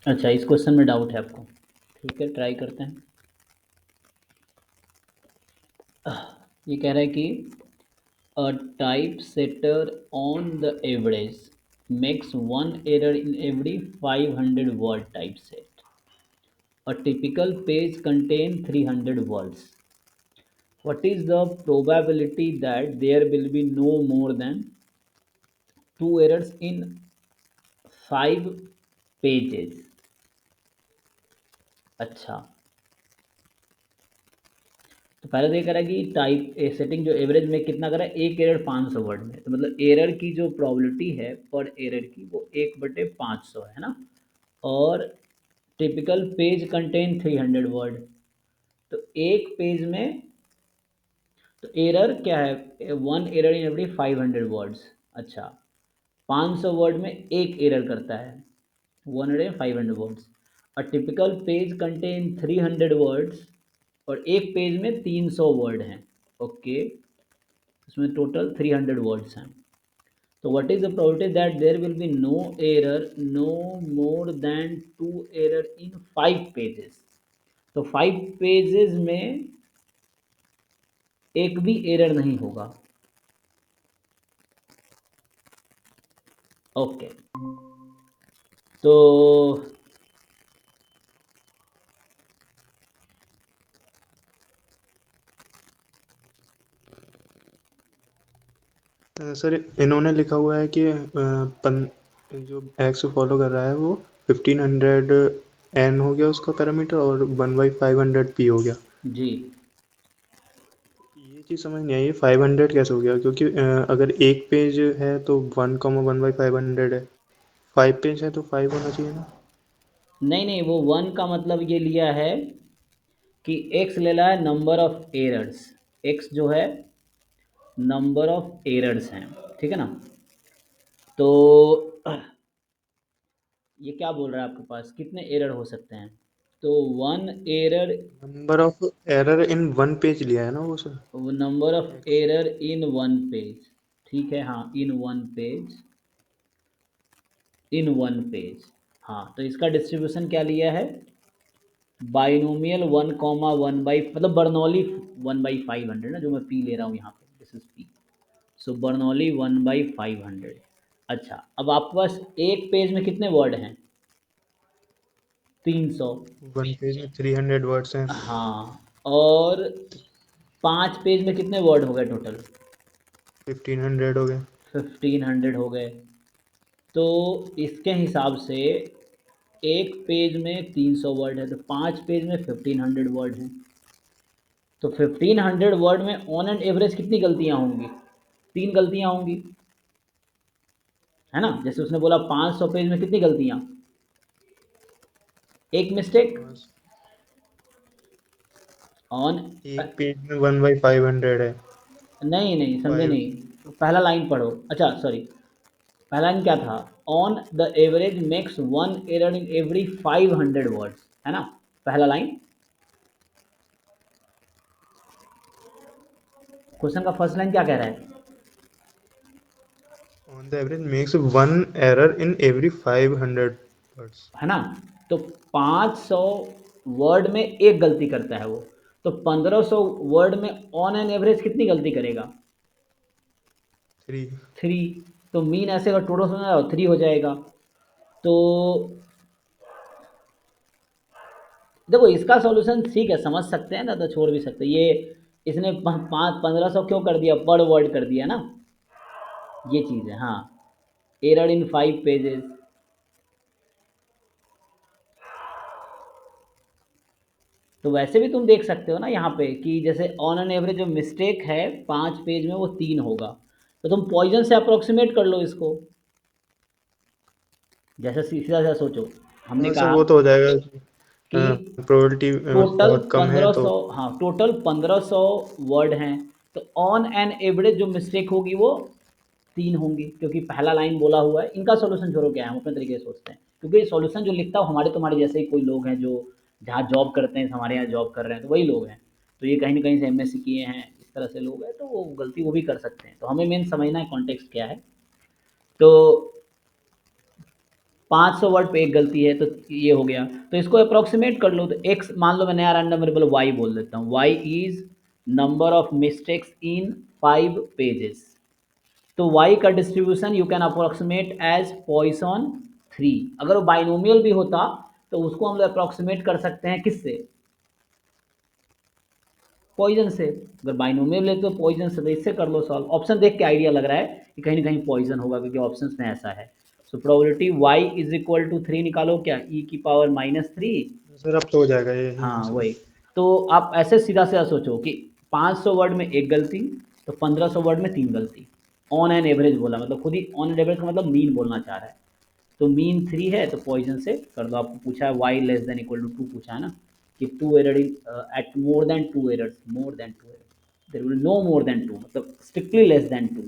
अच्छा, इस क्वेश्चन में डाउट है आपको। ठीक है, ट्राई करते हैं। ये कह रहा है कि a typesetter on the average makes one error in every 500 word typeset. A typical page contains 300 words. What is the probability that there will be no more than two errors in 5 pages? अच्छा, तो पहले तो ये करा कि type setting जो average में कितना करा, एक एरर 500 वर्ड में, तो मतलब एरर की जो प्रोबेबिलिटी है पर एरर की वो 1/500 है ना। और टिपिकल पेज कंटेन 300 वर्ड, तो एक पेज में, तो एरर क्या है, one error in every 500 words. अच्छा, 500 वर्ड में एक एरर करता है, 100 500 words. A typical page contain 300 words, और एक पेज में 300 वर्ड हैं। ओके, इसमें टोटल 300 वर्ड्स हैं। तो what is the probability that there will be no error, no more than two error in 5 pages? तो 5 पेजेस में एक भी एरर नहीं होगा। ओके, तो सर इन्होंने लिखा हुआ है कि जो एक्स फॉलो कर रहा है वो 1500 एन हो गया उसका पैरामीटर, और 1/500 पी हो गया। जी, ये चीज़ समझ नहीं आई, 500 कैसे हो गया? क्योंकि अगर एक पेज है तो 1,1/500 है, 5 पेज है तो 5 होना चाहिए ना। नहीं नहीं, वो वन का मतलब ये लिया है कि एक्स ले रहा है नंबर ऑफ एरर्स। एक्स जो है नंबर ऑफ एरर्स हैं, ठीक है ना। तो ये क्या बोल रहा है आपके पास कितने एरर हो सकते हैं, तो one error, number of error in one page लिया है ना वो sir. Number of x. Error in one page. ठीक है, हाँ, in one page, in one page. हाँ, तो इसका डिस्ट्रीब्यूशन क्या लिया है, बाइनोमियल 1,1 मतलब बर्नौली 1/500 ना, जो मैं पी ले रहा हूँ यहाँ पे, this is P. So Bernoulli 1/500। अच्छा, अब आपके पास एक पेज में कितने वर्ड हैं, 300। वन पेज में 300 वर्ड्स हैं। हाँ, और 5 पेज में कितने वर्ड हो गए टोटल, 1500 हो गए। 1500 हो गए। तो इसके हिसाब से एक पेज में 300 वर्ड है, तो 5 पेज में 1500 वर्ड हैं। तो 1500 वर्ड में ऑन एंड एवरेज कितनी गलतियां होंगी, 3 गलतियां होंगी, है ना। जैसे उसने बोला 500 पेज में कितनी गलतियां, एक मिस्टेक हाँ, ऑन। एक पेज में 1/500 है। नहीं नहीं, समझे 5। नहीं, पहला लाइन पढ़ो। अच्छा सॉरी, पहला लाइन क्या था, on the average makes one error in every 500 words, है ना, पहला लाइन। क्वेश्चन का फर्स्ट लाइन क्या कह रहा है, on the average makes one error in every 500 words. है ना। तो 500 वर्ड में एक गलती करता है वो, तो 1500 वर्ड में ऑन एन एवरेज कितनी गलती करेगा, 3। 3। तो मीन ऐसे अगर टोटल सुना 3 हो जाएगा। तो देखो, इसका सॉल्यूशन ठीक है, समझ सकते हैं ना, तो छोड़ भी सकते हैं ये। इसने 1500 क्यों कर दिया, पर वर्ड कर दिया ना, ये चीज़ है। हाँ, एरर इन 5 पेजेस। तो वैसे भी तुम देख सकते हो ना यहाँ पे कि जैसे ऑन एन एवरेज जो मिस्टेक है 5 पेज में वो 3 होगा, तो तुम पॉइजन से अप्रोक्सीमेट कर लो इसको। जैसे सीधा सीधा सोचो, हमने हाँ सर, कहा वो तो हो जाएगा। कि प्रोबेबिलिटी टोटल बहुत कम है तो। 1500, हाँ टोटल 1500 वर्ड हैं, तो ऑन एन एवरेज जो मिस्टेक होगी वो 3 होंगी, क्योंकि पहला लाइन बोला हुआ है। इनका सॉल्यूशन छोड़ो, क्या है, हम अपने तरीके से सोचते हैं, क्योंकि सॉल्यूशन जो लिखता है वो हमारे तुम्हारे जैसे ही कोई लोग हैं जो जहाँ जॉब करते हैं, हमारे यहाँ जॉब कर रहे हैं, तो वही लोग हैं। तो ये कहीं ना कहीं से एमएससी किए हैं, इस तरह से लोग हैं, तो वो गलती वो भी कर सकते हैं। तो हमें मेन समझना है कॉन्टेक्स्ट क्या है। तो 500 वर्ड पे एक गलती है, तो ये हो गया। तो इसको अप्रोक्सीमेट कर लो, तो x मान लो, मैंने रैंडम वेरिएबल y बोल देता हूँ, y is number of mistakes in 5 pages. तो y का distribution you can approximate as Poisson 3। अगर वो बाइनोमियल भी होता तो उसको हम लोग अप्रोक्सीमेट कर सकते हैं किससे? पॉइजन से। अगर बाइनोमियल ले तो पॉइजन से, तो इससे कर लो सॉल्व। ऑप्शन देख के आइडिया लग रहा है कि कहीं ना कहीं पॉइजन होगा, क्योंकि ऑप्शंस में ऐसा है। So probability y is equal to 3 निकालो, क्या e की पावर -3। सर अब तो हो जाएगा ये हाँ आंसर। वही। तो आप ऐसे सीधा सीधा सोचो कि 500 वर्ड में एक गलती, तो 1500 वर्ड में 3 गलती। ऑन एन एवरेज बोला, मतलब खुद ही ऑन एन एवरेज का मतलब मीन बोलना चाह रहा है। तो मीन 3 है, तो पॉइजन से कर दो। आपको पूछा है y less than equal to 2 पूछा है ना, कि 2 error in at more than 2 errors, more than 2 errors there will no more than 2, मतलब स्ट्रिक्टली लेस देन 2।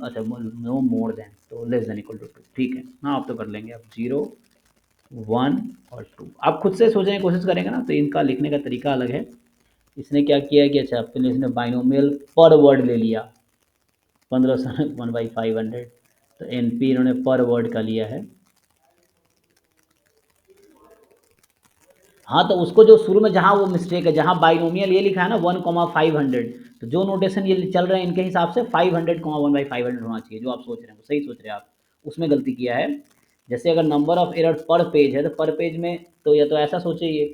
अच्छा, नो मोर देन, तो लेस देन इक्वल टू 2, ठीक है। हाँ, आप तो कर लेंगे। अब 0, 1 और 2 आप खुद से सोचने की कोशिश करेंगे ना, तो इनका लिखने का तरीका अलग है। इसने क्या किया है कि अच्छा, पहले इसने बाइनोमियल पर वर्ड ले लिया, 1500 1/500, तो एनपी इन्होंने पर वर्ड का लिया है। हाँ, तो उसको जो शुरू में जहाँ वो मिस्टेक है, जहाँ बाइनोमियल ये लिखा है ना 1,500, तो जो नोटेशन ये चल रहे हैं इनके हिसाब से 500, 1/500 होना चाहिए। जो आप सोच रहे हैं वो सही सोच रहे हैं आप, उसमें गलती किया है। जैसे अगर नंबर ऑफ एरर पर पेज है, तो पर पेज में तो या तो ऐसा सोचे ये,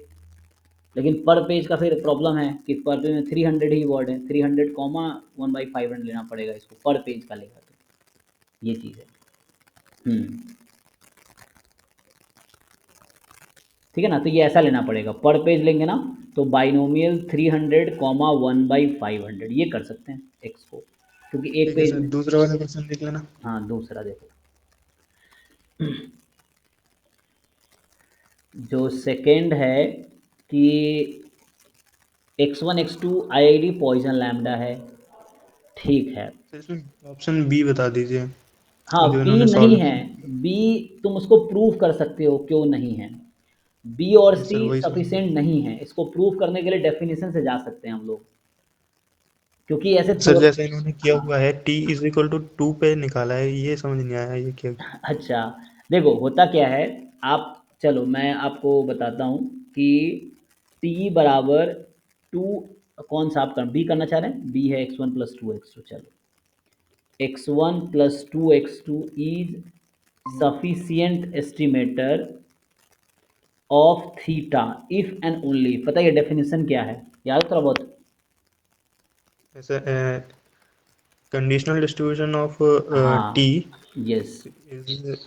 लेकिन पर पेज का फिर प्रॉब्लम है कि पर पेज में 300 ही वर्ड है, 300 1/500 लेना पड़ेगा इसको, पर पेज का लेगा तो ये चीज़ है। ठीक है ना, तो ये ऐसा लेना पड़ेगा, पर पेज लेंगे ना, तो बाइनोमियल 300 1/500 ये कर सकते हैं एक्स को, क्योंकि एक ठीक है पेज सर, में। दूसरा वाला क्वेश्चन लिख लेना। हाँ, दूसरा देखो, जो सेकेंड है कि x1 x2 IID poison lambda है, ठीक है। सर इसमें ऑप्शन बी बता दीजिए, हाँ, जो बी इन्होंने नहीं सॉल्व है। किया। बी तुम उसको प्रूव कर सकते हो क्यों नहीं है। बी और नहीं सी सर, वही समझ। सफिशिएंट नहीं है, इसको प्रूव करने के लिए डेफिनेशन से जा सकते हैं हम लोग, क्योंकि ऐसे सर थोड़ा। जैसे इन्होंने किया हाँ, हुआ है t इज इक्वल टू 2 पे निकाला है, ये समझ नहीं आया ये क्या। अच्छा, देखो होता क्या है, आप चलो मैं आपको बताता हूँ कि t बराबर 2, कौन सा आप कर बी करना चाह रहे हैं, बी है x1 + 2 x2, चलो x1 + 2 x2 is sufficient estimator of theta if and only. पता है ये डेफिनेशन क्या है, याद है थोड़ा बहुत? ऐसा कंडीशनल डिस्ट्रीब्यूशन ऑफ टी हाँ, यस, इज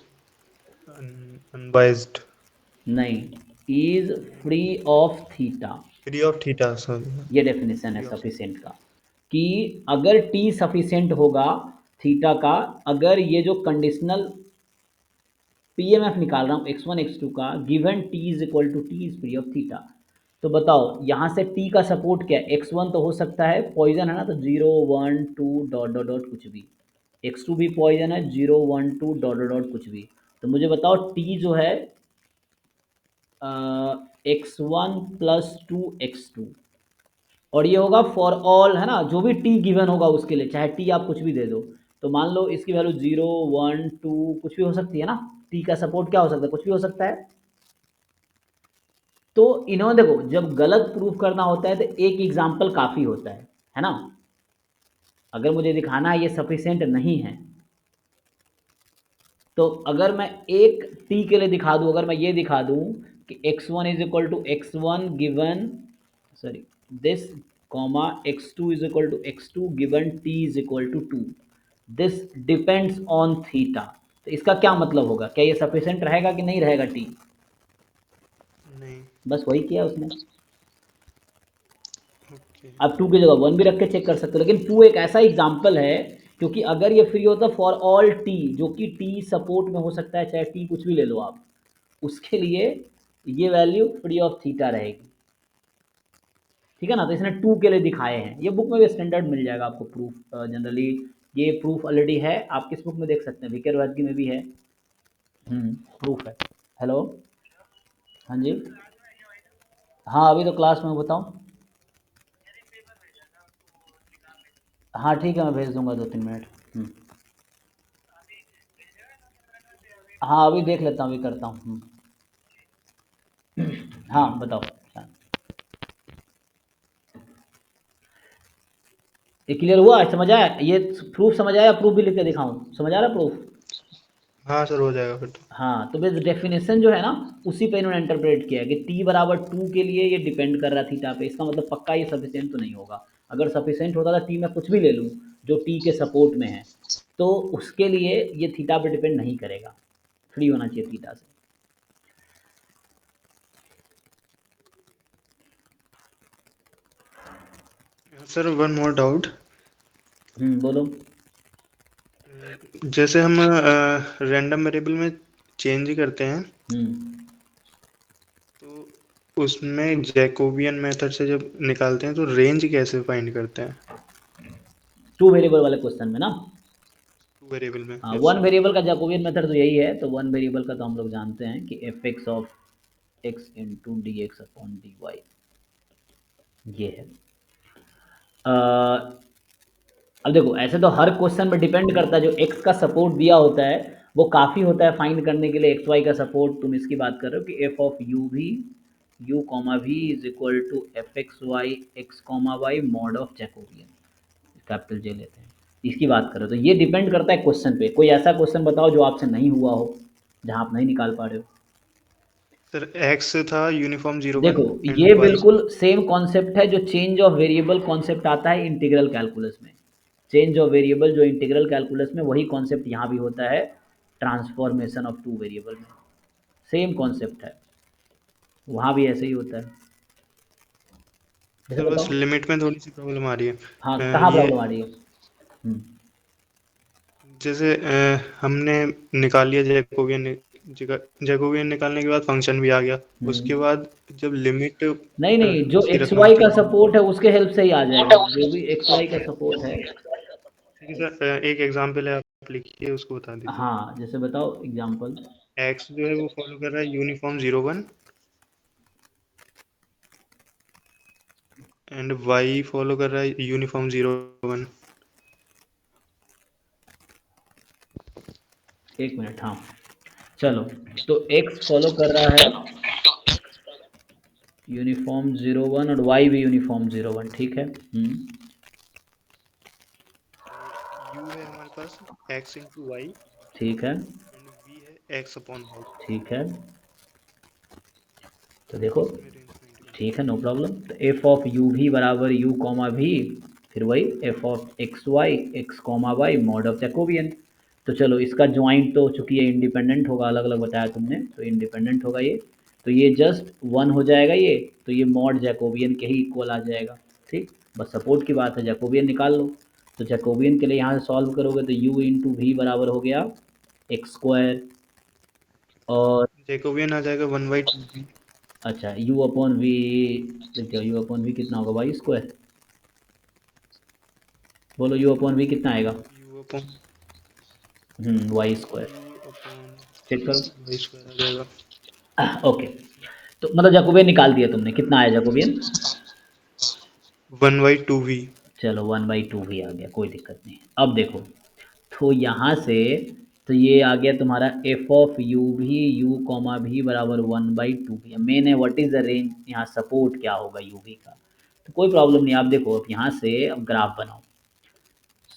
अनबाइज्ड, नहीं, is free of theta. Free of theta, sorry. ये डेफिनेशन है फ्री ऑफ। सफिशिएंट का, कि अगर टी सफिशिएंट होगा थीटा का, अगर ये जो कंडीशनल पीएमएफ निकाल रहा हूँ x1 x2 का, given T is equal to T is free of theta. तो बताओ यहाँ से टी का सपोर्ट क्या है, x1 तो हो सकता है पॉइजन है ना, तो 0 1 2 डॉट डॉट डॉट कुछ भी, x2 भी पॉइजन है, 0 1 2 डॉट डॉट डॉट कुछ भी। तो मुझे बताओ टी जो है x1 + 2 x2, और ये होगा फॉर ऑल, है ना, जो भी टी गिवन होगा उसके लिए, चाहे टी आप कुछ भी दे दो। तो मान लो इसकी वैल्यू 0 1 2 कुछ भी हो सकती है ना, टी का सपोर्ट क्या हो सकता है, कुछ भी हो सकता है। तो इन्होंने देखो, जब गलत प्रूफ करना होता है तो एक एग्जाम्पल काफ़ी होता है ना। अगर मुझे दिखाना है ये सफिशिएंट नहीं है, तो अगर मैं एक टी के लिए दिखा दूं, अगर मैं ये दिखा दूं कि x1 is equal to x1 given, sorry, this comma x2 is equal to x2 given t is equal to 2, this depends on theta, तो इसका क्या मतलब होगा, क्या ये सफिशिएंट रहेगा कि नहीं रहेगा टी? नहीं। बस वही किया उसने। ओके। आप 2 की जगह 1 भी रख के चेक कर सकते हो, लेकिन 2 एक ऐसा एग्जाम्पल है, क्योंकि अगर ये फ्री होता फॉर ऑल टी, जो कि टी सपोर्ट में हो सकता है, चाहे टी कुछ भी ले लो आप, उसके लिए ये वैल्यू फ्री ऑफ थीटा रहेगी। ठीक है ना, तो इसने 2 के लिए दिखाए हैं, ये बुक में भी स्टैंडर्ड मिल जाएगा आपको प्रूफ, जनरली ये प्रूफ ऑलरेडी है, आप किस बुक में देख सकते हैं, विकर वैद्य में भी है। प्रूफ है। हेलो, हाँ जी, हाँ अभी तो क्लास में हूँ, बताओ। हाँ ठीक है, मैं भेज दूंगा 2-3 मिनट। हाँ अभी देख लेता हूँ, अभी करता हूँ। हाँ बताओ। हाँ, ये क्लियर हुआ, समझ आया? ये प्रूफ समझ आया? प्रूफ भी लिख के दिखाऊं? समझ आ रहा प्रूफ? हाँ सर, हो जाएगा फिर तो। हाँ तो बस डेफिनेशन जो है ना, उसी पे इन्होंने इंटरप्रेट किया है कि t बराबर 2 के लिए ये डिपेंड कर रहा थीटा पे। इसका मतलब पक्का ये सफिशिएंट तो नहीं होगा। अगर सफिशिएंट होता था t मैं कुछ भी ले लूँ जो t के सपोर्ट में है, तो उसके लिए ये थीटा पे डिपेंड नहीं करेगा, फ्री होना चाहिए थीटा से। Sir one more doubt. बोलो। जैसे हम रैंडम वेरिएबल में चेंज करते हैं, हम्म तो उसमें जैकोबियन मेथड से जब निकालते हैं तो रेंज कैसे फाइंड करते हैं? टू वेरिएबल वाले क्वेश्चन में ना? टू वेरिएबल में, हाँ यस वन सर। वेरिएबल का जैकोबियन मेथड तो यही है। तो वन वेरिएबल का तो हम लोग जानते हैं कि F X of X into D X upon D Y, ये है। अब देखो ऐसे तो हर क्वेश्चन पे डिपेंड करता है, जो एक्स का सपोर्ट दिया होता है वो काफ़ी होता है फाइंड करने के लिए। एक्स वाई का सपोर्ट तुम इसकी बात कर रहे हो कि F of U V U comma V is equal to F X comma Y mod of Jacobian, capital J लेते हैं, इसकी बात करो। तो ये डिपेंड करता है क्वेश्चन पे। कोई ऐसा क्वेश्चन बताओ जो आपसे नहीं हुआ हो, जहाँ आप नहीं निकाल पा रहे हो। सर एक्स था यूनिफॉर्म जीरो देखो वन एंड ये वाई। बिल्कुल सेम कॉन्सेप्ट है जो चेंज ऑफ वेरिएबल कॉन्सेप्ट आता है इंटीग्रल कैलकुलस में। चेंज ऑफ वेरिएबल जो इंटीग्रल कैलकुलस में, वही कॉन्सेप्ट यहाँ भी होता है ट्रांसफॉर्मेशन ऑफ टू वेरिएबल में। सेम कॉन्सेप्ट है, वहाँ भी ऐसे ही होता है। जैसे सर बस बताओ। लिमिट में थोड़ी सी प्रॉब्लम आ रही है। हाँ कहाँ ये प्रॉब्लम आ रही है? हम्म जैसे हमने निकाल लिया जैकोबियन, जैकोबियन निकालने के बाद फंक्शन भी आ गया। उसके हम्म बाद जब लिमिट नहीं नहीं, जो उसकी एक्स वाई रखनी का थी। सपोर्ट है उसके हेल्प से ही आ जाएगा, जो भी एक्स वाई का सपोर्ट है। ठीक है सर, एक एग्जांपल है, आप लिखिए उसको बता दीजिए। हाँ जैसे बताओ एग्जांपल। एक्स जो है वो फॉलो कर रहा है uniform zero one, and Y follow कर रहा है यूनिफॉर्म जीरो वन। एक मिनट, हाँ चलो। तो एक्स फॉलो कर रहा है यूनिफॉर्म जीरो वन और वाई भी यूनिफॉर्म जीरो वन, ठीक है। और यू है हमारे पास एक्स इंटू वाई, ठीक है। एंड वी है एक्स अपॉन वाई। ठीक है। तो देखो, इसमें रेंज फाइंड करनी ठीक है नो प्रॉब्लम। तो एफ ऑफ यू भी बराबर यू कॉमा भी, फिर वही F of X comma Y mod of Jacobian. तो चलो इसका ज्वाइंट तो चूंकि ये इंडिपेंडेंट होगा, अलग अलग बताया तुमने, तो इंडिपेंडेंट होगा ये। तो ये जस्ट वन हो जाएगा ये। तो ये मॉड जैकोबियन के ही इक्वल आ जाएगा। ठीक, बस सपोर्ट की बात है, जैकोबियन निकाल लो। तो जैकोबियन के लिए यहाँ से सॉल्व करोगे तो यू इंटू भी बराबर हो गया एक्स स्क्वायर, और है। जैकोबियन आ जाएगा वन बाई टू वी। अच्छा यू अपॉन वी, लिख दो यू अपॉन वी कितना होगा वाई स्क्वायर। बोलो यू अपॉन वी कितना आएगा? U upon Y square. U upon check करो। वाई स्क्वायर आ जाएगा ओके, तो मतलब जैकोबियन निकाल दिया तुमने, कितना आया Jacobian? One by two V. चलो वन बाई टू भी आ गया, कोई दिक्कत नहीं। अब देखो, तो यहाँ से तो ये आ गया तुम्हारा F of U V U comma भी बराबर वन बाई टू भी। मेन है व्हाट इज़ द रेंज, यहाँ सपोर्ट क्या होगा यू भी का। तो कोई प्रॉब्लम नहीं, आप देखो अब यहाँ से अब ग्राफ बनाओ।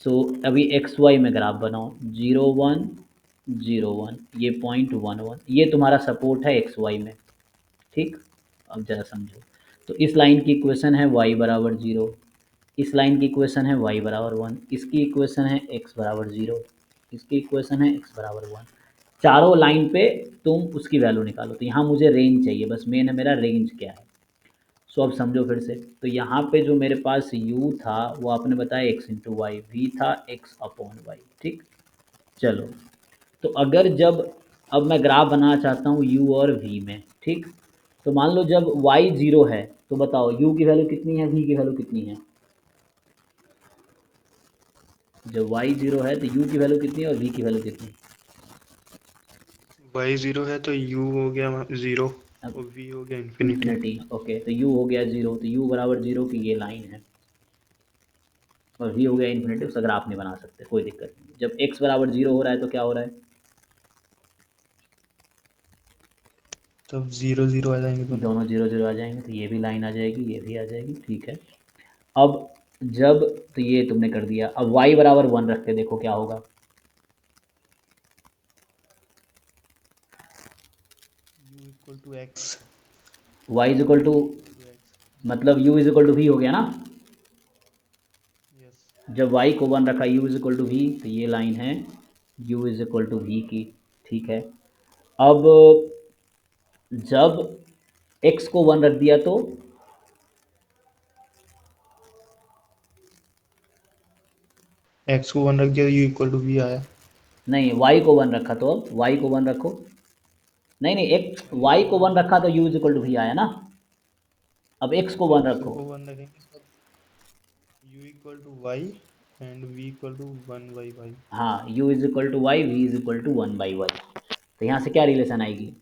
सो अभी एक्स वाई में ग्राफ बनाओ, जीरो वन जीरो वन, ये पॉइंट वन वन, ये तुम्हारा सपोर्ट है एक्स वाई में। ठीक, अब जरा समझो। तो इस लाइन की इक्वेशन है y बराबर जीरो, इस लाइन की इक्वेशन है y बराबर वन, इसकी इक्वेशन है x बराबर जीरो, इसकी इक्वेशन है x बराबर वन। चारों लाइन पे तुम उसकी वैल्यू निकालो। तो यहाँ मुझे रेंज चाहिए, बस मेन है मेरा रेंज क्या है। सो अब समझो फिर से। तो यहाँ पे जो मेरे पास u था वो आपने बताया x इंटू वाई, वी था x अपॉन वाई। ठीक, चलो। तो अगर जब अब मैं ग्राफ बनाना चाहता हूँ u और v में, ठीक, तो मान लो जब y जीरो है तो बताओ u की वैल्यू कितनी है, v की वैल्यू कितनी है? जब y जीरो है तो u की वैल्यू कितनी है और v की वैल्यू कितनी है? वाई जीरो है तो यू हो गया जीरो, अब और वी हो गया इन्फिनिटी। इन्फिनिटी। ओके, तो u हो गया जीरो, तो u बराबर जीरो की ये लाइन है, और v हो गया इन्फिनिटी। उसका ग्राफ नहीं बना सकते, कोई दिक्कत नहीं। जब x बराबर जीरो हो रहा है तो क्या हो रहा है? तब 0 0 आ जाएंगे दोनों। दोनों 0 0 आ जाएंगे, तो ये भी लाइन आ जाएगी, ये भी आ जाएगी, ठीक है। अब जब, तो ये तुमने कर दिया, अब y बराबर 1 रख के देखो क्या होगा। u equal to X. y is equal to, मतलब u is equal to V हो गया ना। यस। जब y को 1 रखा, u is equal to V, तो ये लाइन है u is equal to V की, ठीक है। अब जब x को 1 रख दिया तो एक्स को 1 रख दिया u इक्वल टू v आया। नहीं, y को 1 रखा तो अब y को 1 रखो, नहीं नहीं, x y y को को 1 1 रखा तो u is equal to V आया ना। अब x को 1 x रखो। को 1 रखेंगे तब u equal to y and v equal to 1/y। हाँ, u is equal to Y, V is equal to 1/y। तो यहाँ से क्या रिलेशन आएगी,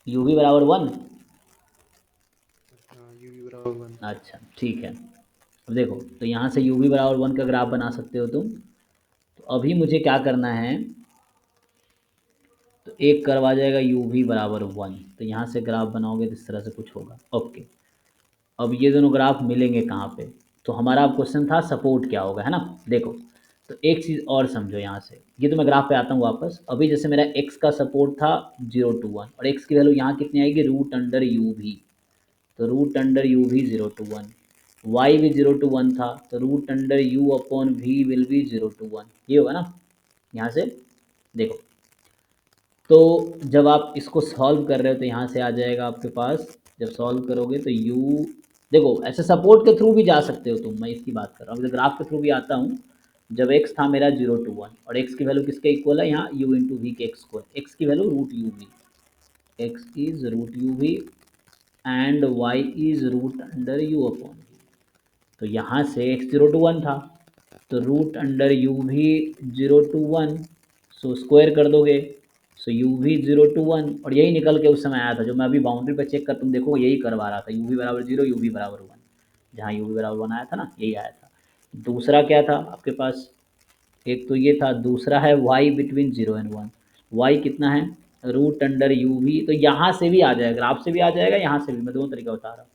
u भी बराबर 1। हाँ u v बराबर 1। अच्छा ठीक है। अब देखो, तो यहाँ से u भी बराबर 1 का ग्राफ बना सकते हो तुम। तो अभी मुझे क्या करना है, तो एक कर्व आ जाएगा u भी बराबर 1, तो यहाँ से ग्राफ बनाओगे तो इस तरह से कुछ होगा, ओके। अब ये दोनों ग्राफ मिलेंगे कहाँ पे, तो हमारा क्वेश्चन था सपोर्ट क्या होगा, है ना। देखो, तो एक चीज़ और समझो यहाँ से, ये तो मैं ग्राफ पे आता हूँ वापस। अभी जैसे मेरा x का सपोर्ट था 0 to 1, और x की वैल्यू यहाँ कितनी आएगी, रूट अंडर यू भी, तो रूट अंडर यू भी 0 to 1। y भी 0 to 1 था, तो root under U upon V will be 0 to 1, ये होगा ना। यहाँ से देखो, तो जब आप इसको सॉल्व कर रहे हो तो यहाँ से आ जाएगा आपके पास, जब सॉल्व करोगे तो u, देखो ऐसे सपोर्ट के थ्रू भी जा सकते हो तुम, मैं इसकी बात कर रहा हूँ, ग्राफ के थ्रू भी आता हूँ। जब x था मेरा 0 to 1, और x की वैल्यू किसके इक्वल है यहाँ, u इंटू वी के एक्स को, x की value root U V, x is root U V and y is root under U upon V. तो यहाँ से x 0 to 1 था, तो रूट अंडर यू भी 0 to 1, सो स्क्वायर कर दोगे, सो यू भी 0 to 1, और यही निकल के उस समय आया था, जो मैं अभी बाउंड्री पे चेक कर तुम देखो यही करवा रहा था, यू भी बराबर 0, यू भी बराबर 1, जहाँ यू भी बराबर 1 आया था ना, यही आया था। दूसरा क्या था आपके पास, एक तो ये था, दूसरा है y बिटवीन 0 एंड 1, y कितना है, रूट अंडर यू भी, तो यहाँ से भी आ जाएगा, ग्राफ से भी आ जाएगा, यहाँ से भी, मैं दोनों तरीका बता रहा हूँ।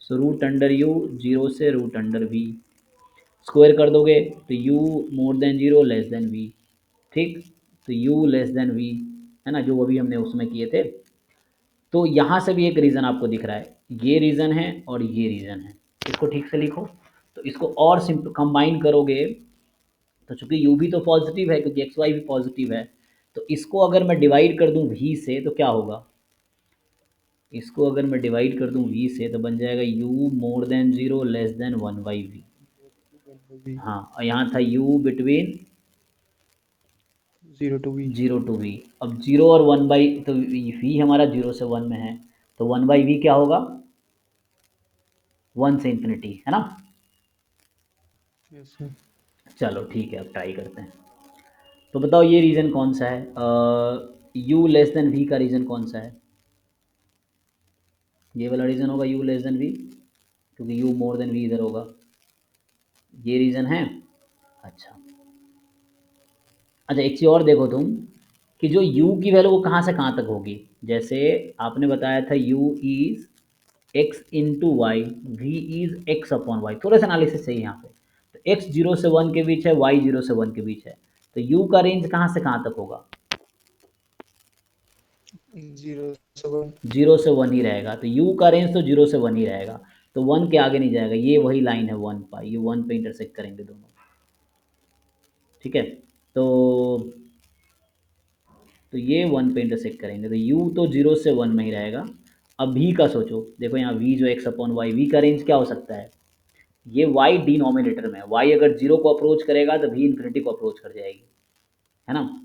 सो रूट अंडर यू, 0 से रूट अंडर वी, स्क्वायर कर दोगे तो u more than 0 less than V, ठीक। तो u लेस देन वी, है ना, जो अभी हमने उसमें किए थे। तो यहाँ से भी एक रीज़न आपको दिख रहा है, ये रीज़न है और ये रीज़न है, इसको ठीक से लिखो। तो इसको और सिंपल कंबाइन करोगे, तो चूंकि u भी तो पॉजिटिव है, क्योंकि xy भी पॉजिटिव है, तो इसको अगर मैं डिवाइड कर दूं v से तो क्या होगा, इसको अगर मैं डिवाइड कर दूं v से तो बन जाएगा u more than 0 less than 1/v। हाँ, और यहाँ था u between 0 to v। 0 to v। अब 0 और 1/, तो v हमारा 0 से 1 में है, तो 1/v क्या होगा, 1 से इन्फिनिटी, है ना। यस। चलो ठीक है, अब ट्राई करते हैं। तो बताओ ये रीज़न कौन सा है, u लेस देन v का रीज़न कौन सा है, ये वाला रीज़न होगा u लेस देन v, क्योंकि u मोर देन v इधर होगा, ये रीज़न है। अच्छा, अच्छा एक चीज़ और देखो तुम, कि जो u की वैल्यू वो कहाँ से कहाँ तक होगी, जैसे आपने बताया था u is x into Y, V is x upon Y, थोड़ा सा एनालिसिस चाहिए यहाँ पे। तो x 0 से 1 के बीच है, y 0 से 1 के बीच है, तो u का रेंज कहाँ से कहाँ तक होगा, 0 से 1। 0 से 1 ही रहेगा, तो u का रेंज तो 0 से 1 ही रहेगा, तो 1 के आगे नहीं जाएगा, ये वही लाइन है 1 पाई, ये 1 पे इंटरसेक्ट करेंगे दोनों, ठीक है। तो तो ये 1 पे इंटरसेक्ट करेंगे, तो u तो 0 से 1 में ही रहेगा। अब v का सोचो, देखो यहाँ v जो x अपॉन वाई, v का रेंज क्या हो सकता है, ये y डिनोमिनेटर में है, y अगर 0 को अप्रोच करेगा तो v इन्फिनिटी को अप्रोच कर जाएगी, है ना।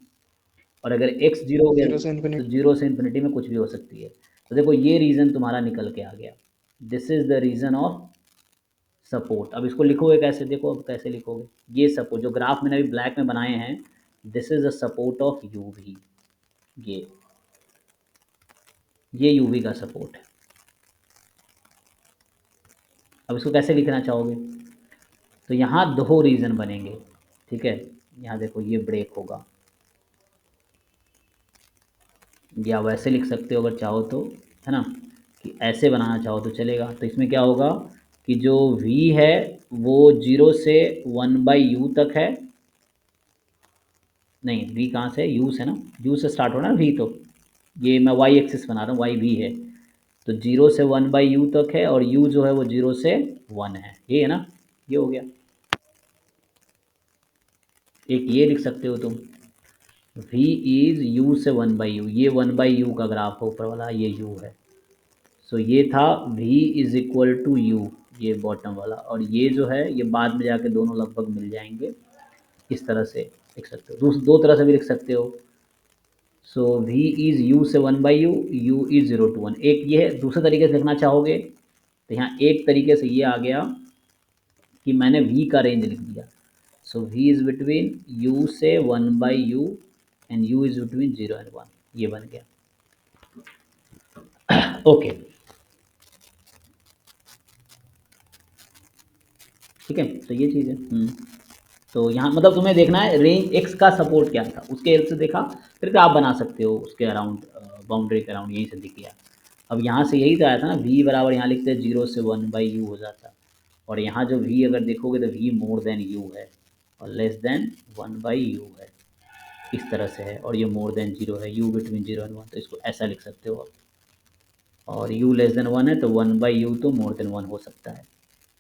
और अगर x 0 हो गया 0 से तो इन्फिनिटी। 0 से इन्फिनिटी में कुछ भी हो सकती है। तो देखो ये रीज़न तुम्हारा निकल के आ गया, this is the reason of support. अब इसको लिखोगे कैसे, देखो अब कैसे लिखोगे, ये सपोर्ट जो ग्राफ मैंने अभी ब्लैक में बनाए हैं, this is the support of U V, ये यू वी का सपोर्ट है। अब इसको कैसे लिखना चाहोगे, तो यहाँ दो रीज़न बनेंगे, ठीक है। यहाँ देखो ये ब्रेक होगा, या वैसे लिख सकते हो अगर चाहो तो, है ना, कि ऐसे बनाना चाहो तो चलेगा। तो इसमें क्या होगा कि जो v है वो 0 से 1/u तक है, नहीं v कहाँ से, u से ना, u से स्टार्ट हो रहा है ना v, तो ये मैं y एक्सिस बना रहा हूँ, y v है, तो 0 से 1/u तक है, और u जो है वो 0 से 1 है, ये है ना, ये हो गया। एक ये लिख सकते हो तुम, v इज़ u से 1/u, ये 1/u का ग्राफ है ऊपर वाला, ये u है। सो ये था v is equal to U, ये बॉटम वाला, और ये जो है ये बाद में जाके दोनों लगभग मिल जाएंगे। इस तरह से लिख सकते हो, दो तरह से भी लिख सकते हो। सो v इज़ u से 1/u, u इज़ 0 to 1, एक ये है। दूसरे तरीके से लिखना चाहोगे तो यहाँ एक तरीके से ये आ गया कि मैंने v का रेंज लिख दिया। सो v इज़ बिटवीन u से 1/u and u is between 0 and 1, ये बन गया। ओके ठीक है, तो ये चीज़ है। तो यहाँ मतलब तुम्हें देखना है रेंज एक्स का सपोर्ट क्या था, उसके हेल्प से देखा, फिर आप बना सकते हो उसके अराउंड, बाउंड्री के अराउंड यहीं से दिख गया। अब यहाँ से यही तो आया था ना, v बराबर यहाँ लिखते हैं 0 से 1/u हो जाता, और यहाँ जो v अगर देखोगे तो v मोर देन u है और लेस देन 1/u है, इस तरह से है, और ये मोर देन 0 है, u बिटवीन 0 एंड 1, तो इसको ऐसा लिख सकते हो आप। और u लेस देन 1 है तो 1/u तो मोर देन 1 हो सकता है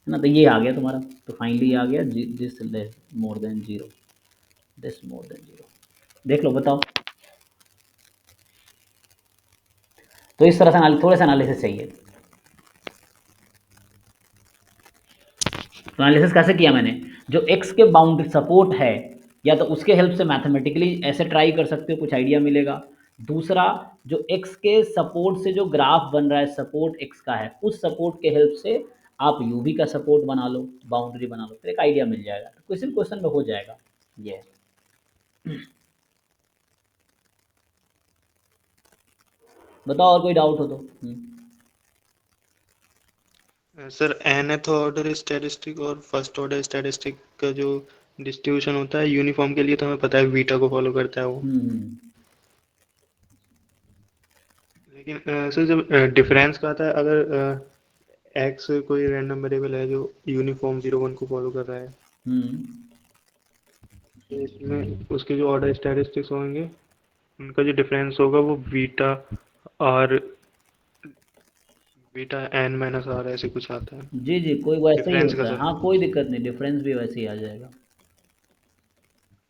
ना। तो ये आ गया तुम्हारा, तो फाइनली आ गया this less more than 0, this more than 0। देख लो, बताओ। तो इस तरह से थोड़ा सा एनालिसिस चाहिए। तो एनालिसिस कैसे किया मैंने, जो एक्स के बाउंड्री सपोर्ट है, या तो उसके हेल्प से मैथमेटिकली ऐसे ट्राई कर सकते हो, कुछ आइडिया मिलेगा। दूसरा, जो एक्स के सपोर्ट से जो ग्राफ बन रहा है, सपोर्ट एक्स का है, उस सपोर्ट के हेल्प से आप यू वी का सपोर्ट बना लो, बाउंड्री बना लो, फिर एक आइडिया मिल जाएगा, किसी भी क्वेश्चन में हो जाएगा ये। बताओ और कोई डाउट हो तो। सर nth ऑर्डर स्टैटिस्टिक और फर्स्ट ऑर्डर स्टैटिस्टिक का जो डिस्ट्रीब्यूशन होता है यूनिफॉर्म के लिए, तो हमें पता है बीटा को फॉलो करता है वो। हम्म। लेकिन सर जब डिफरेंस का आता है, अगर एक्स कोई रैंडम वेरिएबल है जो यूनिफॉर्म 0 1 को फॉलो कर रहा है, हम्म। तो इसमें उसके जो ऑर्डर स्टैटिस्टिक्स होंगे उनका जो डिफरेंस होगा वो beta R, beta N minus R ऐसे कुछ आता है जी जी, कोई वैसा ही डिफरेंस का होता है, सर। हाँ कोई दिक्कत नहीं, डिफरेंस भी वैसे ही आ जाएगा।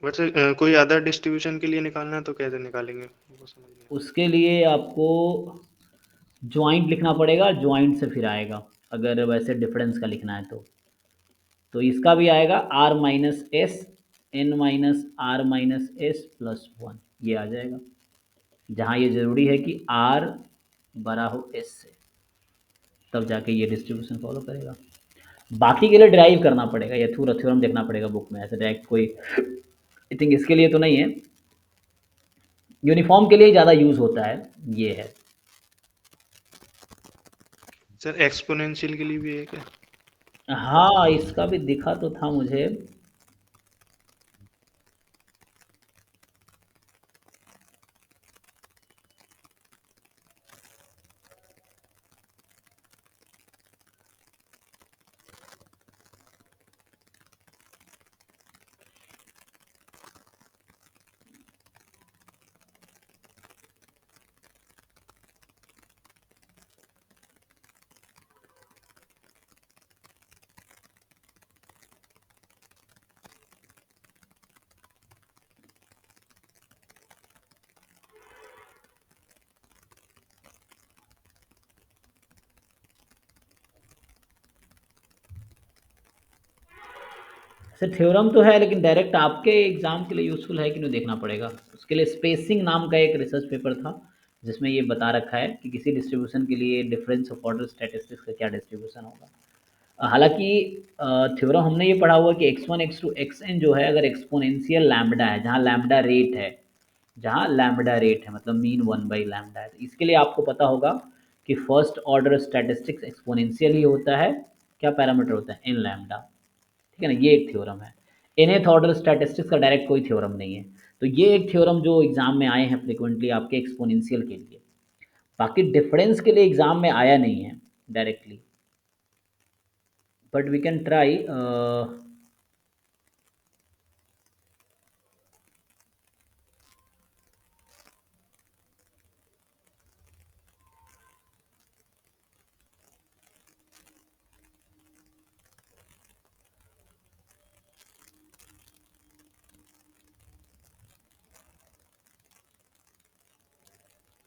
बट सर कोई अदर डिस्ट्रीब्यूशन के लिए निकालना है तो कैसे निकालेंगे, वो समझ नहीं उसके लिए आपको ज्वाइंट लिखना पड़ेगा, ज्वाइंट से फिर आएगा, अगर वैसे डिफरेंस का लिखना है तो इसका भी आएगा R minus S N minus R minus S plus 1, ये आ जाएगा, जहाँ ये ज़रूरी है कि आर बड़ा हो एस से, तब जाके ये डिस्ट्रीब्यूशन फॉलो करेगा। बाकी के लिए ड्राइव करना पड़ेगा, ये थोड़ा थ्योरम देखना पड़ेगा बुक में, ऐसे डायरेक्ट कोई आई थिंक इसके लिए तो नहीं है, यूनिफॉर्म के लिए ज़्यादा यूज़ होता है, ये है। सर एक्सपोनेंशियल के लिए भी है क्या? हाँ, इसका भी दिखा तो था मुझे। सर थ्योरम तो है, लेकिन डायरेक्ट आपके एग्जाम के लिए यूज़फुल है कि नहीं देखना पड़ेगा। उसके लिए स्पेसिंग नाम का एक रिसर्च पेपर था, जिसमें ये बता रखा है कि किसी डिस्ट्रीब्यूशन के लिए डिफरेंस ऑफ ऑर्डर स्टैटिस्टिक्स का क्या डिस्ट्रीब्यूशन होगा। हालांकि थ्योरम हमने ये पढ़ा हुआ कि x1 x2 xn जो है, अगर एक्सपोनेंशियल लैम्बडा है, जहाँ लैम्बडा रेट है, जहाँ लैम्बडा रेट है मतलब मीन 1/लैम्बडा है, तो इसके लिए आपको पता होगा कि फर्स्ट ऑर्डर स्टैटिस्टिक्स एक्सपोनेंशियल ही होता है, क्या पैरामीटर होता है, इन लैम्बडा, ठीक है ना, ये एक थ्योरम है। nth ऑर्डर स्टैटिस्टिक्स का डायरेक्ट कोई थ्योरम नहीं है। तो ये एक थ्योरम जो एग्ज़ाम में आए हैं फ्रिक्वेंटली आपके एक्सपोनेंशियल के लिए। बाकी डिफरेंस के लिए एग्ज़ाम में आया नहीं है directly, but we can try.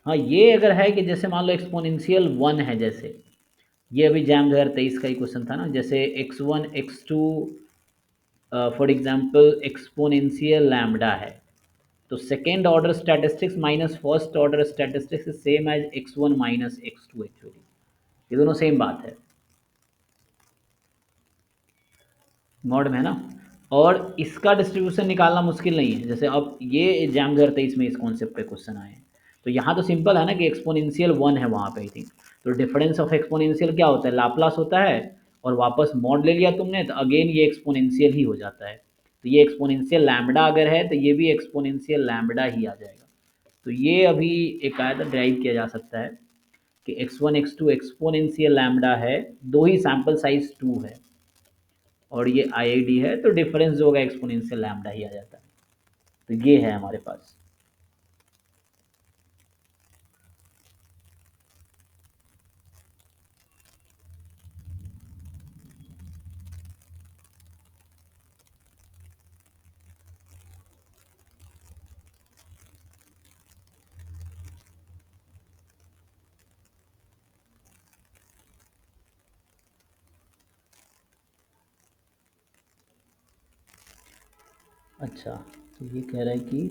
हाँ, ये अगर है कि जैसे मान लो एक्सपोनेंशियल 1 है, जैसे ये अभी जैम 2023 का ही क्वेश्चन था ना, जैसे x1 x2 for example exponential lambda है, तो second order statistics minus first order statistics is same as x1 minus x2 actually, ये दोनों सेम बात है मॉड में, है ना। और इसका डिस्ट्रीब्यूशन निकालना मुश्किल नहीं है, जैसे अब ये एग्जाम 2023 में इस कॉन्सेप्ट पे क्वेश्चन आए हैं, तो यहाँ तो सिंपल है ना कि एक्सपोनेंशियल 1 है वहाँ पे, आई थिंक। तो डिफरेंस ऑफ एक्सपोनेंशियल क्या होता है, लाप्लास होता है, और वापस मॉड ले लिया तुमने तो अगेन ये एक्सपोनेंशियल ही हो जाता है। तो ये एक्सपोनेंशियल लैम्बडा अगर है तो ये भी एक्सपोनेंशियल लैम्बडा ही आ जाएगा। तो ये अभी एक कायदा ड्राइव किया जा सकता है कि x1 x2 एक्सपोनेंशियल लैम्बडा है, दो ही सैम्पल साइज 2 है, और ये IID है, तो डिफरेंस जो होगा एक्सपोनेंशियल लैम्बडा ही आ जाता है। तो ये है हमारे पास। अच्छा, तो ये कह रहा है कि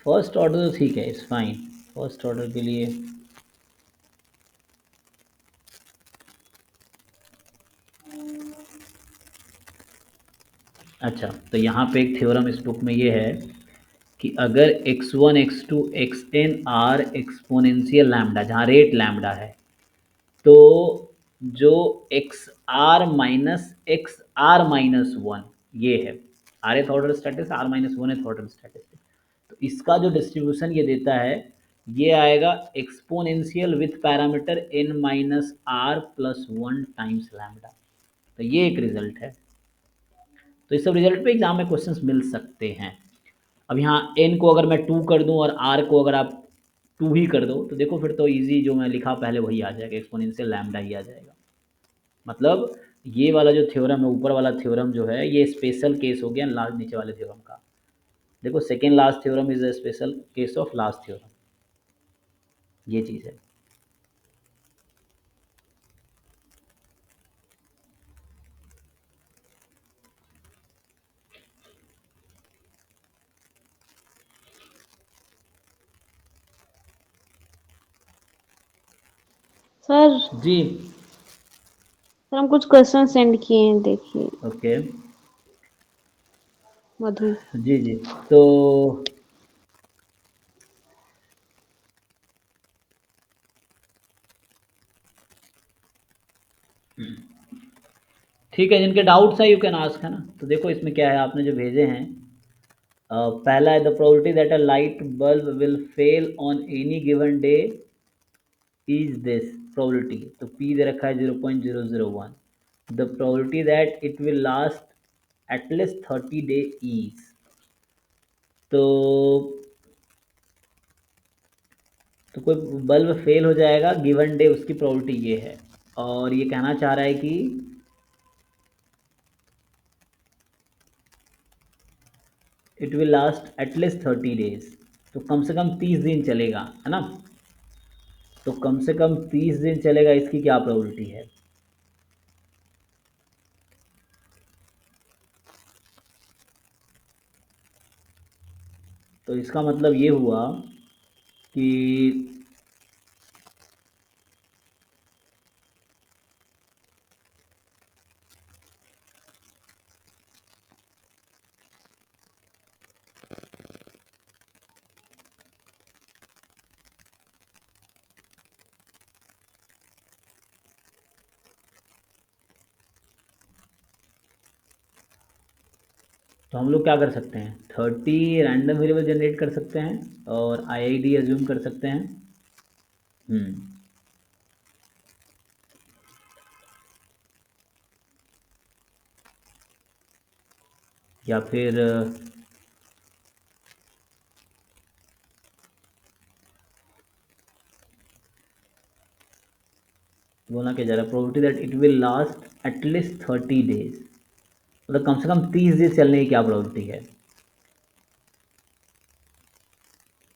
फर्स्ट ऑर्डर तो ठीक है, इट्स फाइन, फर्स्ट ऑर्डर के लिए। अच्छा, तो यहाँ पे एक थ्योरम इस बुक में ये है कि अगर x1 x2 xn are exponential lambda, जहाँ रेट लैम्बडा है, तो जो एक्स आर माइनस वन ये है, R th order statistics, R minus one th order statistics, तो इसका जो डिस्ट्रीब्यूशन ये देता है, ये आएगा exponential with parameter n minus R plus one times lambda. तो ये एक रिजल्ट है। तो इस सब रिजल्ट पे एग्जाम में क्वेश्चंस मिल सकते हैं। अब यहाँ n को अगर मैं 2 कर दूं और r को अगर आप 2 ही कर दो, तो देखो फिर तो इजी जो मैं लिखा पहले वही आ जाएगा, एक्सपोनेंशियल लैम्बडा ही आ जाएगा। मतलब ये वाला जो थ्योरम है, ऊपर वाला थ्योरम जो है, ये स्पेशल केस हो गया लास्ट नीचे वाले थ्योरम का। देखो second last theorem is a special case of last theorem, ये चीज़ है। सर जी। सर हम कुछ क्वेश्चन सेंड किए हैं, देखिए। ओके। मधु। जी जी। तो ठीक है, जिनके डाउट्स हैं यू कैन आस्क, है ना। तो देखो इसमें क्या है, आपने जो भेजे हैं, पहला है the probability that a light bulb will fell on any given day is this probability, तो P दे रखा है 0.001। The probability that it will last at least 30 day is, तो कोई बल्ब फेल हो जाएगा गिवन डे, उसकी प्रोबेबिलिटी ये है। और ये कहना चाह रहा है कि it will last at least 30 days, तो कम से कम 30 दिन चलेगा, है ना। तो कम से कम 30 दिन चलेगा, इसकी क्या प्रोबेबिलिटी है। तो इसका मतलब ये हुआ कि तो हम लोग क्या कर सकते हैं, 30 रैंडम वेरिएबल जनरेट कर सकते हैं और आईआईडी अज्यूम कर सकते हैं। या फिर बोलना क्या जा रहा है, probability that it will last at least 30 days, मतलब कम से कम 30 दिन चलने की क्या प्रोबेबिलिटी है,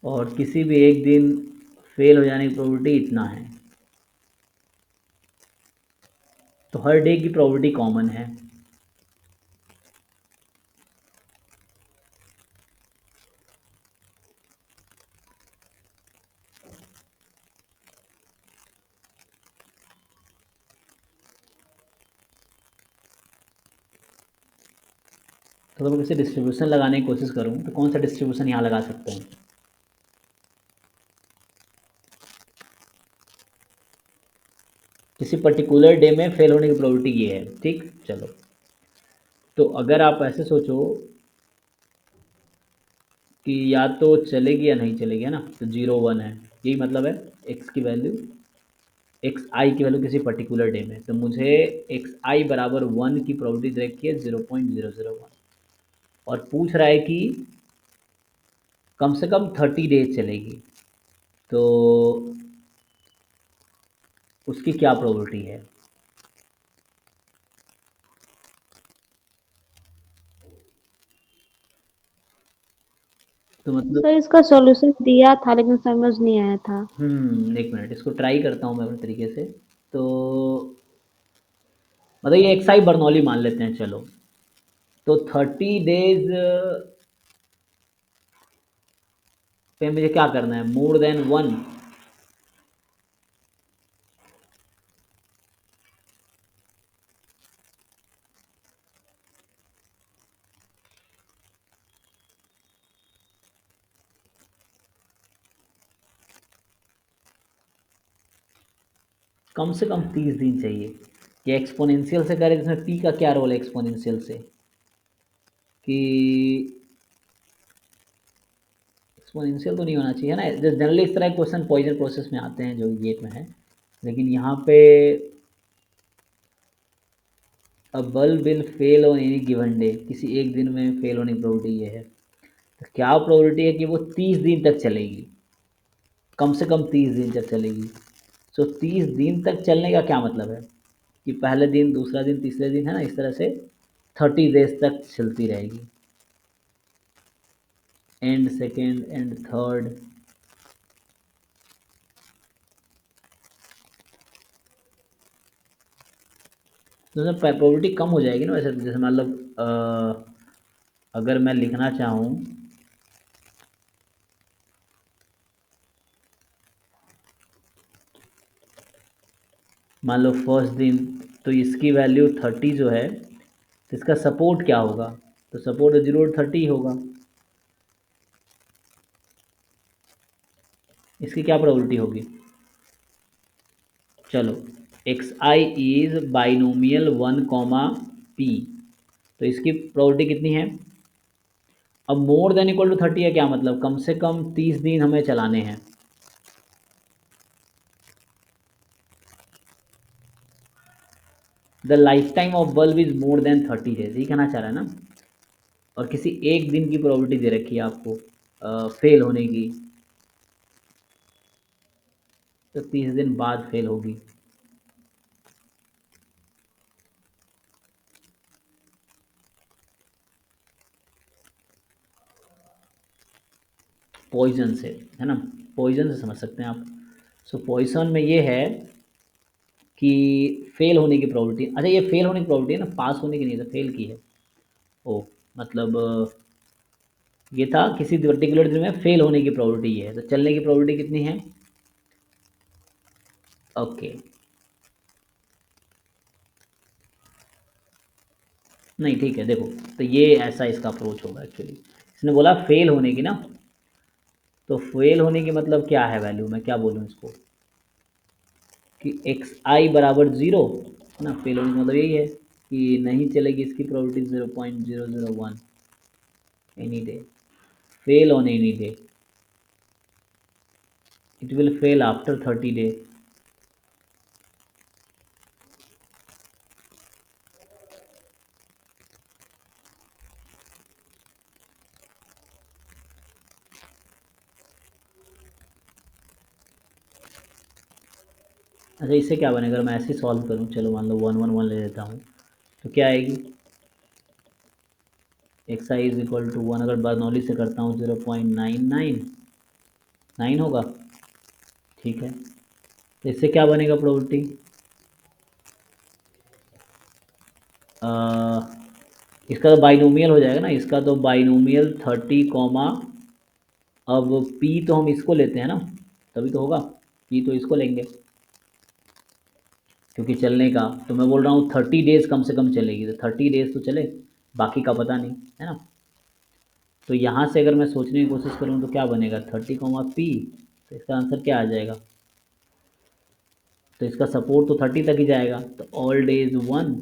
और किसी भी एक दिन फेल हो जाने की प्रोबेबिलिटी इतना है। तो हर डे की प्रोबेबिलिटी कॉमन है। तो अगर मैं किसी डिस्ट्रीब्यूशन लगाने की कोशिश करूँ तो कौन सा डिस्ट्रीब्यूशन यहाँ लगा सकते हैं? किसी पर्टिकुलर डे में फेल होने की प्रोबेबिलिटी ये है, ठीक। चलो, तो अगर आप ऐसे सोचो कि या तो चलेगी या नहीं चलेगी, है ना, तो 0 1 है, यही मतलब है एक्स की वैल्यू, एक्स आई की वैल्यू किसी पर्टिकुलर डे में, तो मुझे एक्स आई बराबर 1 की प्रोबेबिलिटी दे रखी है 0.001, और पूछ रहा है कि कम से कम 30 डेज चलेगी, तो उसकी क्या प्रोबेबिलिटी है। तो मतलब सर इसका सॉल्यूशन दिया था लेकिन समझ नहीं आया था। एक मिनट, इसको ट्राई करता हूँ मैं अपने तरीके से। तो मतलब ये एक्स आई बर्नौली मान लेते हैं, चलो। तो 30 डेज पे मुझे क्या करना है, मोर देन 1, कम से कम 30 दिन चाहिए। कि एक्सपोनेंशियल से करें, इसमें पी का क्या रोल है एक्सपोनेंशियल से, कि एक्सपोनेंशियल तो नहीं होना चाहिए, है ना। जनरली इस तरह के क्वेश्चन पॉइजन प्रोसेस में आते हैं जो गेट में है, लेकिन यहाँ पे अ bulb will fell on any given day, किसी एक दिन में फेल होने की प्रोबेबिलिटी ये है। तो क्या प्रोबेबिलिटी है कि वो 30 दिन तक चलेगी, कम से कम 30 दिन तक चलेगी। सो 30 दिन तक चलने का क्या मतलब है कि पहले दिन, दूसरा दिन, तीसरे दिन, है ना, इस तरह से 30 डेज तक चलती रहेगी, एंड सेकेंड एंड थर्ड। तो उसमें प्रोबेबिलिटी कम हो जाएगी ना वैसे तो, जैसे मतलब अगर मैं लिखना चाहूँ, मान लो फर्स्ट दिन, तो इसकी वैल्यू 30 जो है, तो इसका सपोर्ट क्या होगा, तो सपोर्ट 0 30 होगा। इसकी क्या प्रोबेबिलिटी होगी, चलो, x I is binomial 1 comma P, तो इसकी प्रोबेबिलिटी कितनी है। अब मोर देन इक्वल टू 30 है, क्या मतलब कम से कम 30 दिन हमें चलाने हैं। The life time of bulb is more than 30 days, यही कहना चाह रहा है ना। और किसी एक दिन की प्रोबेबिलिटी दे रखी है आपको फेल होने की, तो 30 दिन बाद फेल होगी। पॉइजन से, है ना, पॉइजन से समझ सकते हैं आप। सो पॉइजन में ये है कि फेल होने की प्रोबेबिलिटी, अच्छा ये फेल होने की प्रोबेबिलिटी है ना, पास होने की नहीं, तो फेल की है। ओ, मतलब ये था किसी पर्टिकुलर दिन में फेल होने की प्रोबेबिलिटी ये है, तो चलने की प्रोबेबिलिटी कितनी है। ओके, नहीं ठीक है, देखो, तो ये ऐसा इसका अप्रोच होगा एक्चुअली। इसने बोला फेल होने की ना, तो फेल होने की मतलब क्या है वैल्यू, मैं क्या बोलूँ इसको, कि एक्स आई बराबर 0, है ना। फेल होने का मतलब यही है कि नहीं चलेगी, इसकी probability 0.001, any day, fail on any day, it will fail after 30 days. अच्छा इससे क्या बनेगा अगर मैं ऐसे सॉल्व करूँ, चलो मान लो 1 1 1 ले लेता हूँ, तो क्या आएगी X I is equal to 1, अगर बर्नौली से करता हूँ 0.999 होगा, ठीक है। तो इससे क्या बनेगा प्रोबेबिलिटी, इसका तो बाइनोमियल हो जाएगा ना, इसका तो बाइनोमियल 30 कॉमा, अब p तो हम इसको लेते हैं ना, तभी तो होगा, p तो इसको लेंगे क्योंकि चलने का, तो मैं बोल रहा हूँ 30 डेज कम से कम चलेगी, तो 30 डेज तो चले, बाकी का पता नहीं है ना। तो यहाँ से अगर मैं सोचने की कोशिश करूँ तो क्या बनेगा 30 कॉमा पी, तो इसका आंसर क्या आ जाएगा, तो इसका सपोर्ट तो 30 तक ही जाएगा, तो ऑल डेज 1,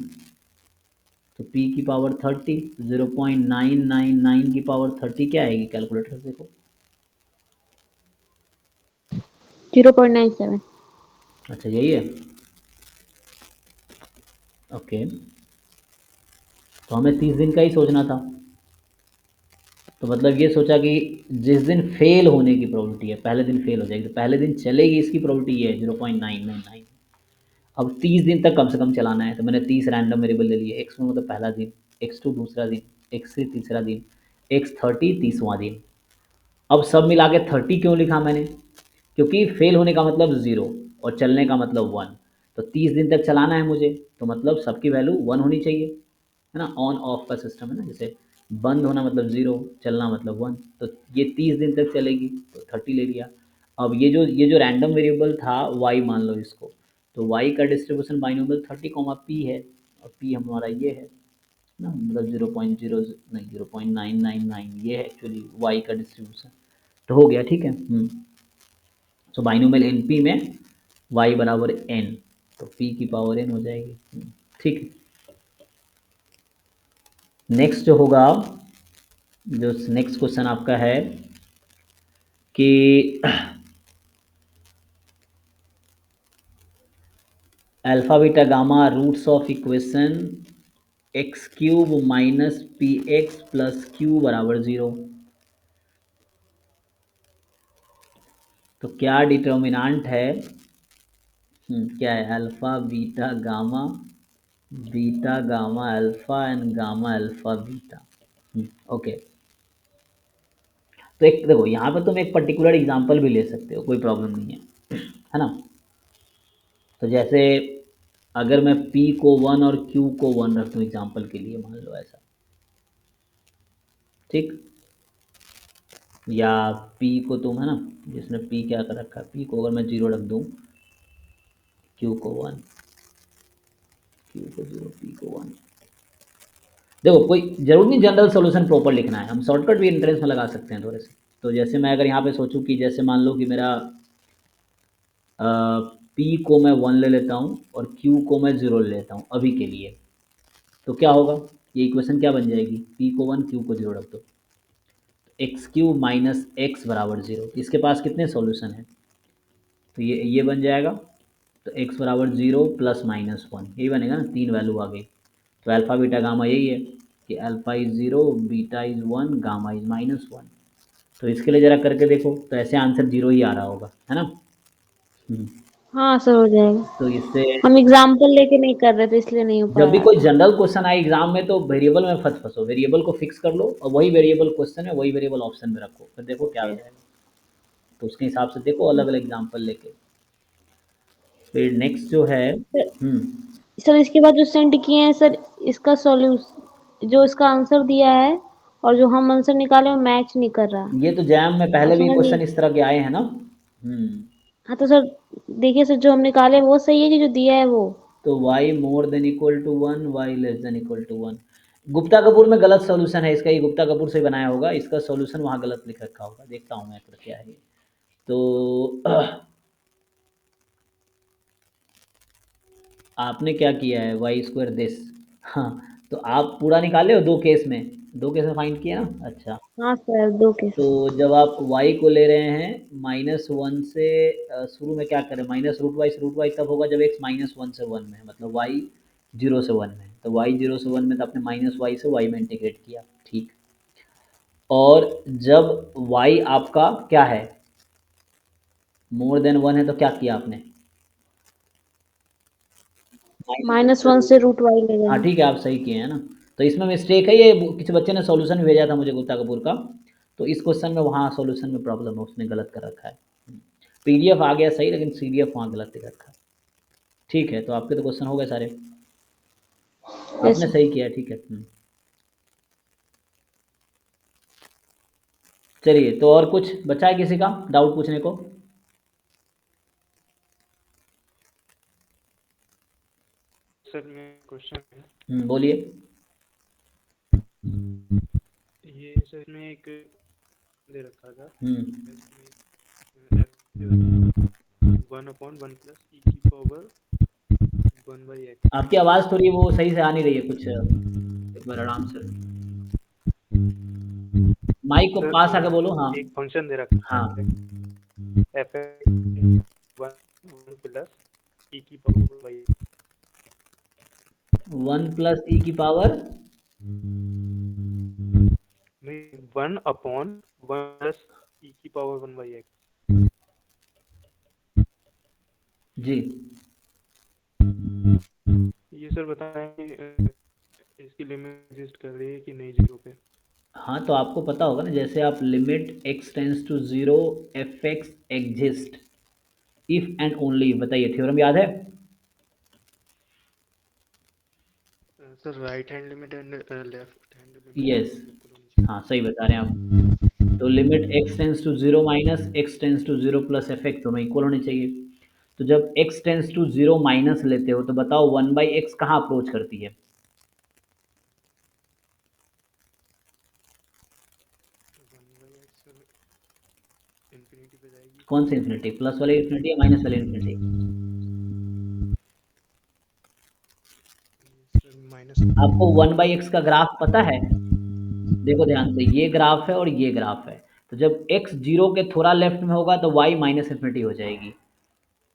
तो p की पावर 30, 0.999 की पावर 30 क्या आएगी, कैलकुलेटर से देखो। 0.97। अच्छा यही है, ओके। तो हमें 30 दिन का ही सोचना था, तो मतलब ये सोचा कि जिस दिन फेल होने की प्रोबेबिलिटी है, पहले दिन फेल हो जाएगी, तो पहले दिन चलेगी इसकी प्रोबेबिलिटी ये है 0.999। अब 30 दिन तक कम से कम चलाना है, तो मैंने 30 रैंडम वेरिएबल ले लिए, एक्स में मतलब पहला दिन, x2 दूसरा दिन, x3 तीसरा दिन, x30 30वां दिन। अब सब मिला के 30 क्यों लिखा मैंने, क्योंकि फेल होने का मतलब 0 और चलने का मतलब 1, तो 30 दिन तक चलाना है मुझे, तो मतलब सबकी वैल्यू 1 होनी चाहिए, है ना, ऑन ऑफ का सिस्टम है ना, जैसे बंद होना मतलब 0, चलना मतलब 1, तो ये 30 दिन तक चलेगी, तो 30 ले लिया। अब ये जो रैंडम वेरिएबल था y मान लो इसको, तो y का डिस्ट्रीब्यूशन बाइनोमियल 30 कॉमा p है, और p हमारा ये है ना, मतलब 0.0 नहीं 0.999 ये है एक्चुअली y का डिस्ट्रीब्यूशन, तो हो गया ठीक है। तो बाइनोमियल एन पी में y बराबर n, तो p की पावर n हो जाएगी, ठीक है। नेक्स्ट जो होगा, जो नेक्स्ट क्वेश्चन आपका है कि alpha beta gamma roots of equation X cube minus P X plus Q बराबर 0, तो क्या डिटर्मिनेंट है, क्या है, alpha beta gamma alpha and gamma alpha beta, okay. तो एक देखो यहाँ पर तुम एक पर्टिकुलर एग्जांपल भी ले सकते हो, कोई प्रॉब्लम नहीं है ना। तो जैसे अगर मैं p को 1 और q को 1 रख दूँ एग्जांपल के लिए, मान लो ऐसा, ठीक, या p को तुम है ना, जिसने p क्या कर रखा है, p को अगर मैं 0 रख दूँ, q को 1, q को 0, p को 1, देखो कोई जरूर नहीं जनरल सॉल्यूशन प्रॉपर लिखना है, हम शॉर्टकट भी एंट्रेंस में लगा सकते हैं थोड़े से। तो जैसे मैं अगर यहाँ पे सोचूं कि जैसे मान लो कि मेरा p को मैं 1 ले लेता हूँ और q को मैं 0 ले लेता हूँ अभी के लिए, तो क्या होगा, ये इक्वेशन क्या बन जाएगी, p को 1 q को 0 रख दो, एक्स क्यूब माइनस एक्स बराबर 0, इसके पास कितने सॉल्यूशन हैं, तो ये बन जाएगा, तो x बराबर 0 प्लस माइनस 1, यही बनेगा ना, 3 वैल्यू आ गई। तो अल्फ़ा बीटा गामा यही है कि alpha is 0, beta is 1, gamma is minus 1। तो इसके लिए ज़रा करके देखो, तो ऐसे आंसर 0 ही आ रहा होगा, है ना। हाँ सर, हो जाएगा। तो इससे हम एग्जाम्पल लेके नहीं कर रहे थे, इसलिए नहीं हो पा जब भी रहा कोई था। जनरल क्वेश्चन आए एग्जाम में, तो वेरिएबल में फंसो, वेरिएबल को फिक्स कर लो और वही वेरिएबल क्वेश्चन है, वही वेरिएबल ऑप्शन में रखो, फिर देखो क्या हो जाएगा, तो उसके हिसाब से देखो अलग अलग एग्जाम्पल लेके। फिर नेक्स्ट जो है, सर हम्म सर, इसके बाद जो सेंड किए हैं सर, इसका सॉल्यूशन जो इसका आंसर दिया है और जो हम आंसर निकाले वो मैच नहीं कर रहा। ये तो जैम में अब पहले भी समझ नहीं। क्वेश्चन इस तरह के आए हैं ना। हाँ तो सर देखिए सर, जो हम निकाले वो सही है कि जो दिया है वो। तो y more than equal to 1, y less than equal to 1, Gupta Kapoor में गलत सॉल्यूशन है इसका, ये गुप्ता कपूर से बनाया होगा, इसका सॉल्यूशन वहाँ गलत लिख रखा होगा, देखता हूँ मैं क्या है ये। तो आपने क्या किया है, वाई स्क्वायर दिस, हाँ, तो आप पूरा निकाले हो 2 केस में? 2 केस में फाइंड किया ना? अच्छा। हाँ सर, 2 केस। तो जब आप y को ले रहे हैं -1 से शुरू में क्या करें, -√y तब होगा जब x -1 से 1 में है, मतलब y 0 से 1 में है। तो y 0 से 1 में तो आपने -y से y में इंटीग्रेट किया, ठीक। और जब y आपका क्या है, मोर देन 1 है, तो क्या किया आपने? -1 से √y ले हाँ जाएँ। ठीक है, आप सही किए हैं ना। तो इसमें मिस्टेक है, ये किसी बच्चे ने सॉल्यूशन भेजा था मुझे गुप्ता कपूर का, तो इस क्वेश्चन में वहाँ सॉल्यूशन में प्रॉब्लम है, उसने गलत कर रखा है। पीडीएफ आ गया सही, लेकिन सीडीएफ वहाँ गलत दे रखा है। ठीक है, तो आपके तो क्वेश्चन हो गए सारे, यस आपने सर। सही किया, ठीक है। चलिए, तो और कुछ बचा है किसी का डाउट पूछने को? सर मेरा क्वेश्चन है, बोलिए। ये सर में एक दे रखा था, हम्म, इसमें 1/(e⁻1+e⁻1/x)। आपकी आवाज़ थोड़ी वो सही से आ नहीं रही है कुछ, एक बार आराम से माइक को सर पास आके बोलो। हाँ, एक फंक्शन दे रखा हाँ। है f(1+e⁻1)। 1 प्लस ई की पावर नहीं, 1/(1+e⁻1/x)। जी। ये सर बताएं कि इसकी लिमिट एग्जिस्ट कर रही है कि नहीं 0 पे? हाँ, तो आपको पता होगा ना, जैसे आप limit x tends to 0 F X exist if and only, बताइए थ्योरम याद है? Sir right hand limit and left hand yes, limit. हाँ सही बता रहे हैं आप। तो limit x tends to 0 minus x tends to 0 plus F X दोनों इक्वल होने चाहिए। तो जब x टेंस टू 0 माइनस लेते हो तो बताओ 1/x कहाँ अप्रोच करती है? इंफिनिटी पे जाएगी। कौन सी इन्फिनिटी, प्लस वाली इन्फिनिटी या माइनस वाली इन्फिनिटी? माइनस। आपको 1/x का ग्राफ पता है? देखो ध्यान से, ये ग्राफ है और ये ग्राफ है। तो जब x 0 के थोड़ा लेफ्ट में होगा तो y माइनस इन्फिनिटी हो जाएगी,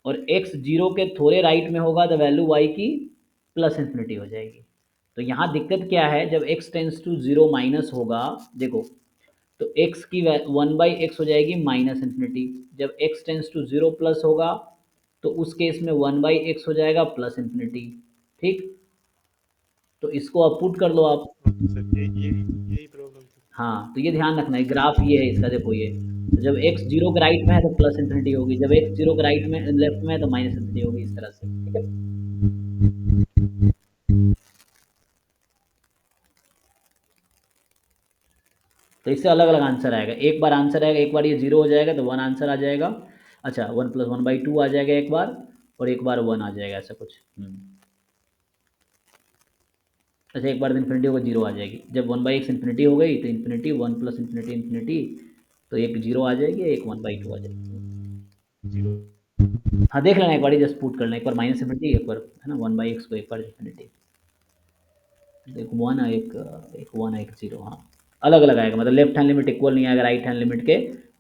और x 0 के थोड़े राइट में होगा तो वैल्यू y की प्लस इन्फिनिटी हो जाएगी। तो यहाँ दिक्कत क्या है, जब x टेंस टू 0 माइनस होगा, देखो, तो x की 1/x हो जाएगी माइनस इन्फिनिटी। जब x टेंस टू 0 प्लस होगा तो उस केस में 1/x हो जाएगा प्लस इन्फिनिटी, ठीक। तो इसको आप पुट कर लो आप। सर यही प्रॉब्लम थी। हाँ, तो ये ध्यान रखना है, ग्राफ ये है इसका, देखो ये। तो जब x 0 के राइट में है तो प्लस इन्फिनिटी होगी, जब x 0 के राइट में लेफ्ट में है तो माइनस इन्फिनिटी होगी, इस तरह से, ठीक है। तो इससे अलग अलग आंसर आएगा, एक बार आंसर आएगा, एक बार ये 0 हो जाएगा तो 1 आंसर आ जाएगा। अच्छा, 1+1/2 आ जाएगा एक बार, और एक बार 1 आ जाएगा, ऐसा कुछ। अच्छा, एक बार इन्फिनिटी होगा 0 आ जाएगी, जब 1/x इन्फिनिटी हो गई तो इन्फिनिटी 1 प्लस इन्फिनिटी इन्फिनिटी, तो एक 0 आ जाएगी, एक 1/2 आ जाएगी। हाँ, देख लेना एक बार, जस्ट पुट कर लेना, एक बार माइनस इन्फिनिटी, एक बार है ना 1/x को, एक बार इन्फिनिटी, एक 1 है, एक 1 है, एक 0। हाँ, अलग अलग आएगा, मतलब लेफ्ट हैंड लिमिट इक्वल नहीं आएगा राइट हैंड लिमिट के,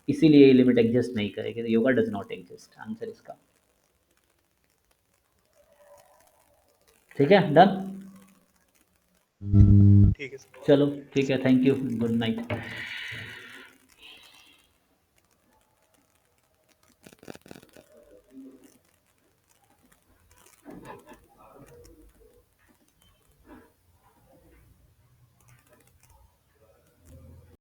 इसीलिए ये लिमिट एग्जिस्ट नहीं करेगी, तो yoga does not exist, answer इसका। ठीक है, डन। ठीक है सर। चलो ठीक है, थैंक यू, गुड नाइट।